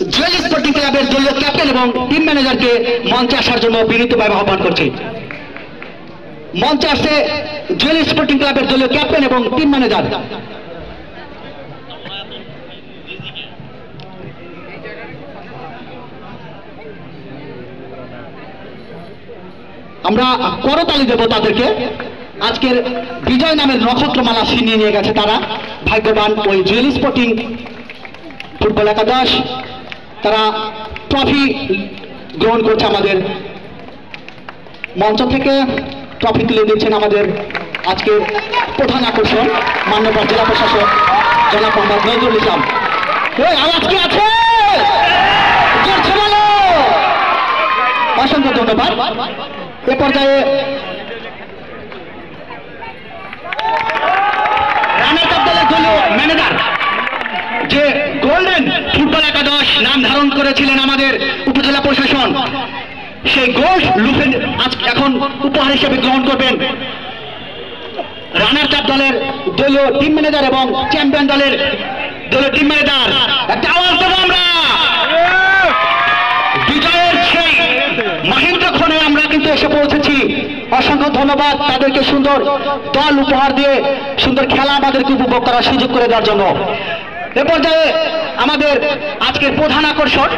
Jewel sporting ক্লাবের দলীয় captain এবং টিম ম্যানেজারকে মঞ্চে আসার জন্য বিনীতভাবে আহ্বান করছি। মঞ্চে আসছে জুয়েল স্পোর্টিং ক্লাবের দলীয় ক্যাপ্টেন এবং টিম ম্যানেজার। আমরা করতালি দেব তাদেরকে। আজকের বিজয় নামের নক্ষত্রমালা ছিনিয়ে নিয়ে গেছে তারা, ভাগ্যবান ওই জুয়েল স্পোর্টিং ফুটবল একাদশ। তারা ট্রফি গ্রহণ করছে আমাদের মঞ্চ থেকে। ট্রফি তুলে দিচ্ছেন আমাদের আজকের প্রধান আকর্ষণ মাননীয় জেলা প্রশাসক জনাব মোহাম্মদ নজরুল ইসলাম। আওয়াজ কি আছে? অসংখ্য ধন্যবাদ। এ পর্যায়ে রানার কাপ দলের দলীয় ম্যানেজার, যে গোল্ডেন ফুটবল একাদশ নাম ধারণ করেছিলেন আমাদের উপজেলা প্রশাসন, সেই গোল্ড লুফেন আজ এখন উপহার হিসেবে গ্রহণ করবেন রানার কাপ দলের দলীয় টিম ম্যানেজার এবং চ্যাম্পিয়ন দলের দলীয় টিম ম্যানেজার। একটা আওয়াজ দেবো আমরা। বিজয়ের সেই মহেন্দ্রক্ষণে আমরা কিন্তু এসে পৌঁছেছি। অসংখ্য ধন্যবাদ তাদেরকে সুন্দর দল উপহার দিয়ে সুন্দর খেলা আমাদেরকে উপভোগ করার সুযোগ করে দেওয়ার জন্য। এ পর্যায়ে আমাদের আজকের প্রধান আকর্ষণ,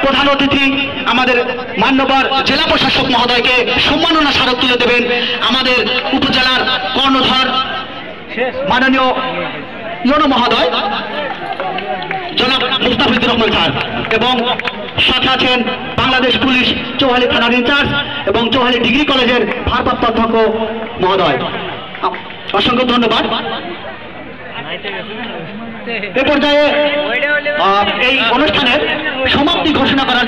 প্রধান অতিথি আমাদের মান্যবর জেলা প্রশাসক মহোদয়কে সম্মাননা স্মারক তুলে দেবেন আমাদের উপজেলার কর্ণধার মাননীয় ইউনো মহোদয় জনাব মুস্তাফিজুর রহমান স্যার, এবং সাথে আছেন বাংলাদেশ পুলিশ চৌহালি থানার ইনচার্জ এবং চৌহালি ডিগ্রি কলেজের ভারপ্রাপ্ত অধ্যক্ষ মহোদয়। অসংখ্য ধন্যবাদ। এ পর্যায়ে এই অনুষ্ঠানের সমাপ্তি ঘোষণা করার